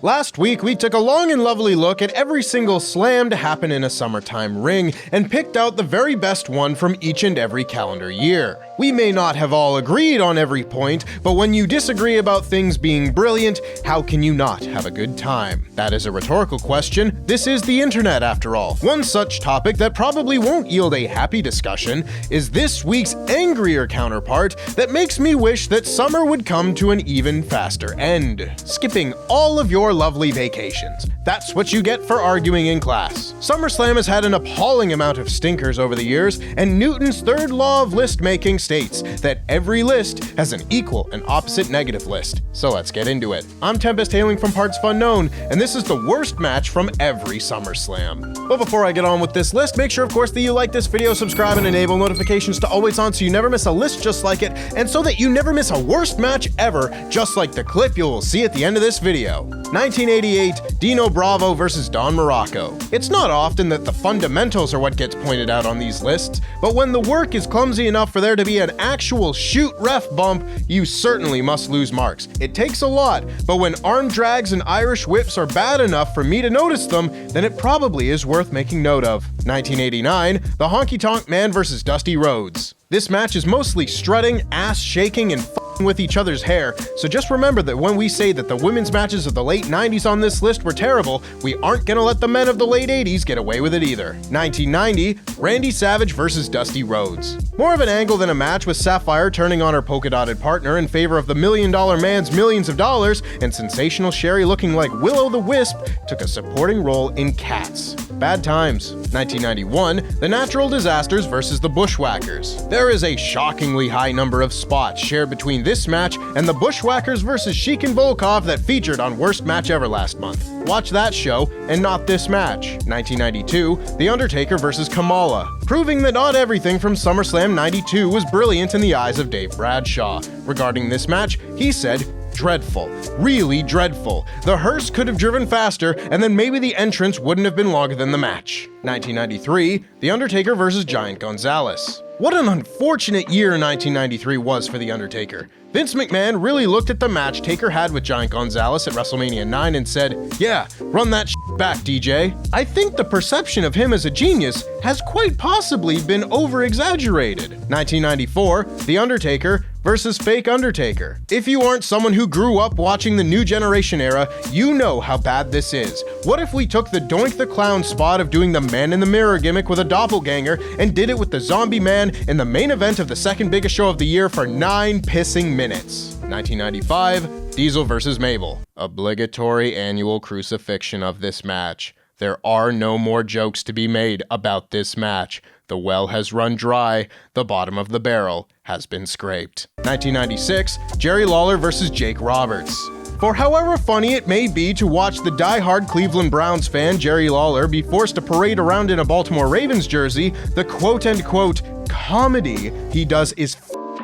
Last week, we took a long and lovely look at every single slam to happen in a summertime ring and picked out the very best one from each and every calendar year. We may not have all agreed on every point, but when you disagree about things being brilliant, how can you not have a good time? That is a rhetorical question. This is the internet, after all. One such topic that probably won't yield a happy discussion is this week's angrier counterpart that makes me wish that summer would come to an even faster end. Skipping all of your lovely vacations. That's what you get for arguing in class. SummerSlam has had an appalling amount of stinkers over the years, and Newton's third law of list making states that every list has an equal and opposite negative list. So let's get into it. I'm Tempest hailing from partsFUNknown, and this is the worst match from every SummerSlam. But before I get on with this list, make sure of course that you like this video, subscribe, and enable notifications to always on so you never miss a list just like it, and so that you never miss a worst match ever, just like the clip you will see at the end of this video. 1988, Dino Bravo versus Don Morocco. It's not often that the fundamentals are what gets pointed out on these lists, but when the work is clumsy enough for there to be an actual shoot ref bump, you certainly must lose marks. It takes a lot, but when arm drags and Irish whips are bad enough for me to notice them, then it probably is worth making note of. 1989, the Honky Tonk Man versus Dusty Rhodes. This match is mostly strutting, ass shaking, and with each other's hair, so just remember that when we say that the women's matches of the late 90s on this list were terrible, we aren't gonna let the men of the late 80s get away with it either. 1990, Randy Savage versus Dusty Rhodes. More of an angle than a match, with Sapphire turning on her polka-dotted partner in favor of the $1 Million Man's millions of dollars, and sensational Sherry looking like Will-O-the-Wisp took a supporting role in Cats. Bad times. 1991, The Natural Disasters versus the Bushwhackers. There is a shockingly high number of spots shared between this match and the Bushwhackers versus Sheik and Volkov that featured on Worst Match Ever last month. Watch that show and not this match. 1992, The Undertaker versus Kamala. Proving that not everything from SummerSlam 92 was brilliant in the eyes of Dave Bradshaw. Regarding this match, he said, "Dreadful. Really dreadful. The hearse could have driven faster, and then maybe the entrance wouldn't have been longer than the match." 1993, The Undertaker versus Giant Gonzalez. What an unfortunate year 1993 was for The Undertaker. Vince McMahon really looked at the match Taker had with Giant Gonzalez at WrestleMania 9 and said, "Yeah, run that shit back, DJ." I think the perception of him as a genius has quite possibly been over-exaggerated. 1994, The Undertaker versus Fake Undertaker. If you aren't someone who grew up watching the New Generation era, you know how bad this is. What if we took the Doink the Clown spot of doing the Man in the Mirror gimmick with a doppelganger and did it with the Zombie Man in the main event of the second biggest show of the year for 9 pissing minutes? 1995, Diesel versus Mabel. Obligatory annual crucifixion of this match. There are no more jokes to be made about this match. The well has run dry. The bottom of the barrel has been scraped. 1996, Jerry Lawler versus Jake Roberts. For however funny it may be to watch the die-hard Cleveland Browns fan Jerry Lawler be forced to parade around in a Baltimore Ravens jersey, the quote-unquote comedy he does is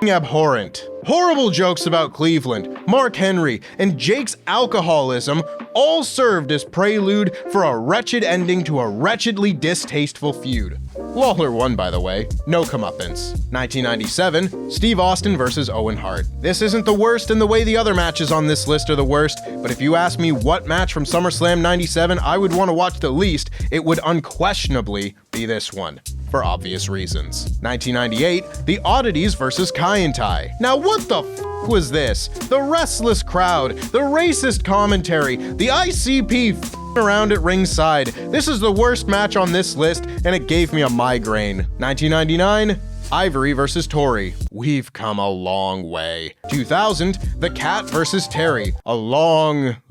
abhorrent. Horrible jokes about Cleveland, Mark Henry, and Jake's alcoholism all served as prelude for a wretched ending to a wretchedly distasteful feud. Lawler won, by the way. No comeuppance. 1997, Steve Austin versus Owen Hart. This isn't the worst in the way the other matches on this list are the worst, but if you ask me what match from SummerSlam 97 I would want to watch the least, it would unquestionably be this one, for obvious reasons. 1998, The Oddities versus Kai and Tai. Now what the f*** was this? The restless crowd, the racist commentary, the ICP around at ringside. This is the worst match on this list, and it gave me a migraine. 1999, Ivory versus Tori. We've come a long way. 2000, The Cat versus Terry. A long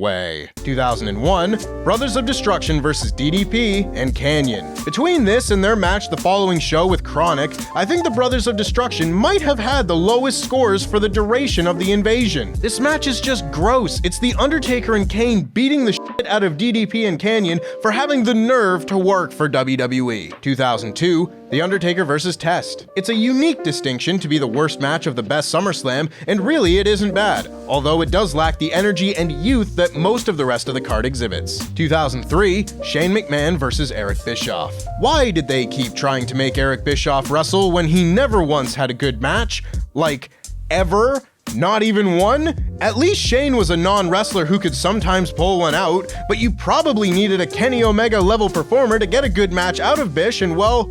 way. 2001, Brothers of Destruction versus DDP and Canyon. Between this and their match the following show with Chronic, I think the Brothers of Destruction might have had the lowest scores for the duration of the invasion. This match is just gross. It's The Undertaker and Kane beating the shit out of DDP and Canyon for having the nerve to work for WWE. 2002, The Undertaker versus Test. It's a unique distinction to be the worst match of the best SummerSlam, and really it isn't bad, although it does lack the energy and youth that most of the rest of the card exhibits. 2003, Shane McMahon versus Eric Bischoff. Why did they keep trying to make Eric Bischoff wrestle when he never once had a good match? Like, ever? Not even one? At least Shane was a non-wrestler who could sometimes pull one out, but you probably needed a Kenny Omega level performer to get a good match out of Bish, and well,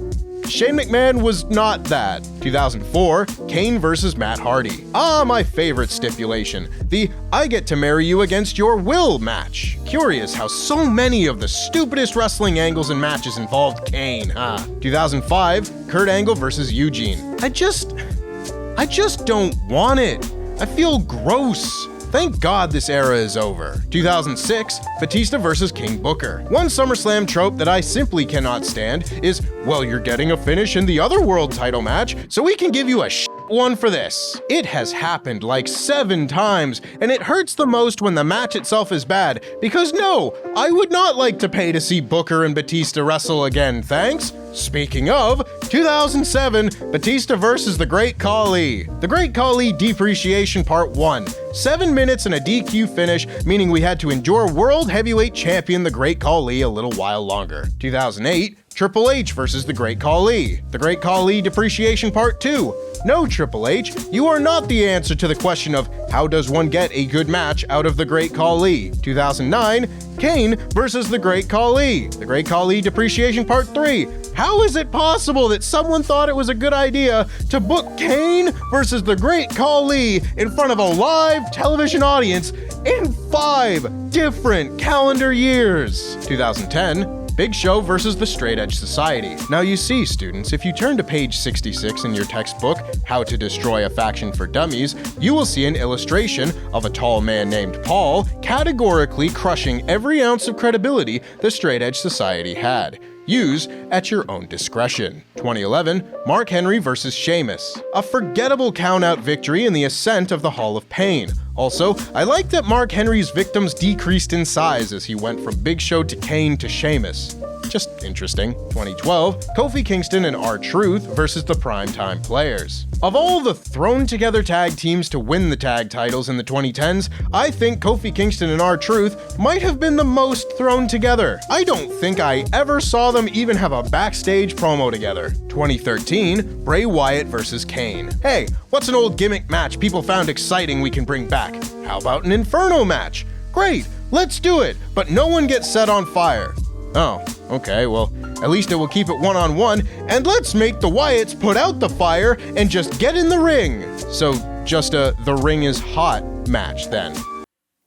Shane McMahon was not that. 2004, Kane vs. Matt Hardy. Ah, my favorite stipulation, the I get to marry you against your will match. Curious how so many of the stupidest wrestling angles and matches involved Kane, huh? 2005, Kurt Angle vs. Eugene. I just don't want it. I feel gross. Thank God this era is over. 2006, Batista vs. King Booker. One SummerSlam trope that I simply cannot stand is, well, you're getting a finish in the other world title match, so we can give you a one for this. It has happened like 7 times, and it hurts the most when the match itself is bad, because no, I would not like to pay to see Booker and Batista wrestle again, thanks. Speaking of, 2007, Batista vs. The Great Khali. The Great Khali Depreciation Part 1. 7 minutes and a DQ finish, meaning we had to endure World Heavyweight Champion The Great Khali a little while longer. 2008, Triple H vs. The Great Khali. The Great Khali Depreciation Part 2. No, Triple H, you are not the answer to the question of how does one get a good match out of The Great Khali. 2009, Kane vs. The Great Khali. The Great Khali Depreciation Part 3. How is it possible that someone thought it was a good idea to book Kane versus The Great Khali in front of a live television audience in 5 different calendar years? 2010, Big Show versus the Straight Edge Society. Now you see, students, if you turn to page 66 in your textbook, How to Destroy a Faction for Dummies, you will see an illustration of a tall man named Paul categorically crushing every ounce of credibility the Straight Edge Society had. Use at your own discretion. 2011, Mark Henry vs. Sheamus. A forgettable count-out victory in the ascent of the Hall of Pain. Also, I like that Mark Henry's victims decreased in size as he went from Big Show to Kane to Sheamus. Just interesting. 2012, Kofi Kingston and R-Truth versus the Primetime Players. Of all the thrown-together tag teams to win the tag titles in the 2010s, I think Kofi Kingston and R-Truth might have been the most thrown together. I don't think I ever saw them even have a backstage promo together. 2013, Bray Wyatt versus Kane. Hey, what's an old gimmick match people found exciting we can bring back? How about an Inferno match? Great, let's do it, but no one gets set on fire. Oh, okay, well, at least it will keep it one-on-one, and let's make the Wyatts put out the fire and just get in the ring. So, just a the ring is hot match then.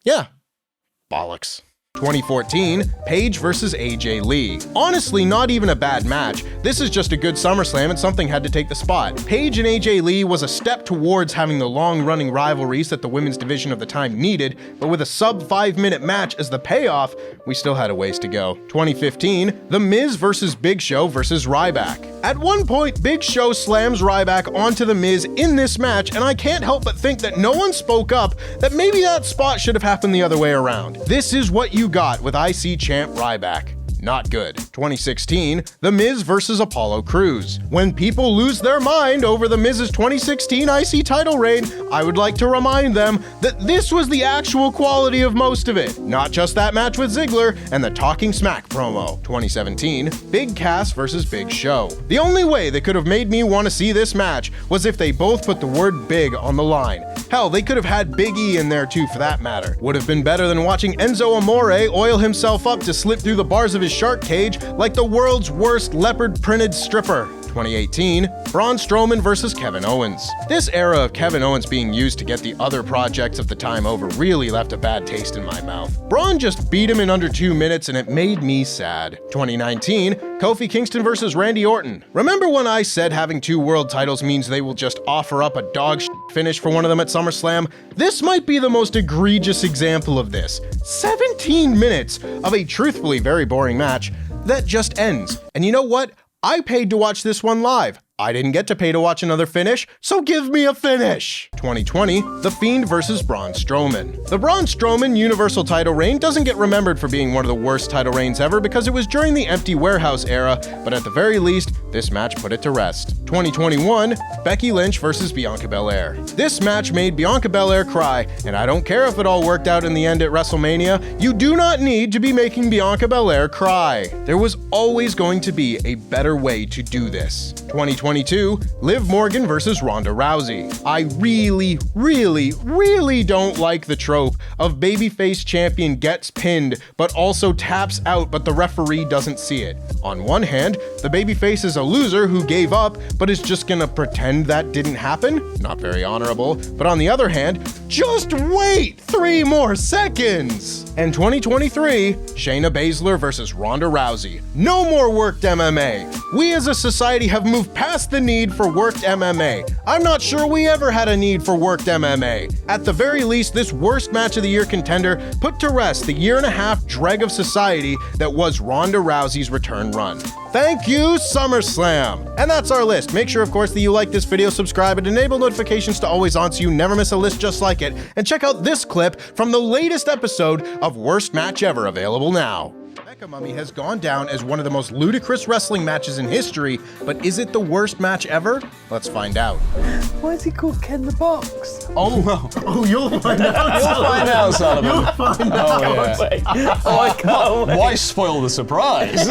Yeah, bollocks. 2014, Paige vs. AJ Lee. Honestly, not even a bad match. This is just a good SummerSlam and something had to take the spot. Paige and AJ Lee was a step towards having the long-running rivalries that the women's division of the time needed, but with a sub-5-minute match as the payoff, we still had a ways to go. 2015, The Miz vs. Big Show vs. Ryback. At one point, Big Show slams Ryback onto The Miz in this match, and I can't help but think that no one spoke up that maybe that spot should have happened the other way around. This is what you got with IC champ Ryback. Not good. 2016, The Miz vs. Apollo Crews. When people lose their mind over The Miz's 2016 IC title reign, I would like to remind them that this was the actual quality of most of it, not just that match with Ziggler and the Talking Smack promo. 2017, Big Cass vs. Big Show. The only way they could have made me want to see this match was if they both put the word big on the line. Hell, they could have had Big E in there too for that matter. Would have been better than watching Enzo Amore oil himself up to slip through the bars of his shark cage like the world's worst leopard-printed stripper. 2018, Braun Strowman vs. Kevin Owens. This era of Kevin Owens being used to get the other projects of the time over really left a bad taste in my mouth. Braun just beat him in under 2 minutes and it made me sad. 2019, Kofi Kingston vs. Randy Orton. Remember when I said having 2 world titles means they will just offer up a dog shit finish for one of them at SummerSlam? This might be the most egregious example of this. 17 minutes of a truthfully very boring match that just ends. And you know what? I paid to watch this one live. I didn't get to pay to watch another finish, so give me a finish! 2020, The Fiend vs. Braun Strowman. The Braun Strowman Universal title reign doesn't get remembered for being one of the worst title reigns ever because it was during the empty warehouse era, but at the very least, This match put it to rest. 2021, Becky Lynch versus Bianca Belair. This match made Bianca Belair cry, and I don't care if it all worked out in the end at WrestleMania, you do not need to be making Bianca Belair cry. There was always going to be a better way to do this. 2022, Liv Morgan versus Ronda Rousey. I really don't like the trope of babyface champion gets pinned, but also taps out, but the referee doesn't see it. On one hand, the babyface is a loser who gave up, but is just gonna pretend that didn't happen? Not very honorable. But on the other hand, just wait 3 more seconds! And 2023, Shayna Baszler versus Ronda Rousey. No more worked MMA. We as a society have moved past the need for worked MMA. I'm not sure we ever had a need for worked MMA. At the very least, this worst match of the year contender put to rest the 1.5-year dreg of society that was Ronda Rousey's return run. Thank you, SummerSlam! And that's our list. Make sure, of course, that you like this video, subscribe, and enable notifications to always on so you never miss a list just like it. And check out this clip from the latest episode of Worst Match Ever, available now. Mecha Mummy has gone down as one of the most ludicrous wrestling matches in history, but is it the worst match ever? Let's find out. Why is he called Ken the Box? Oh, you'll find out. You'll find out, Sullivan. You'll find out. Oh, yeah. Oh, I can't wait. Why spoil the surprise?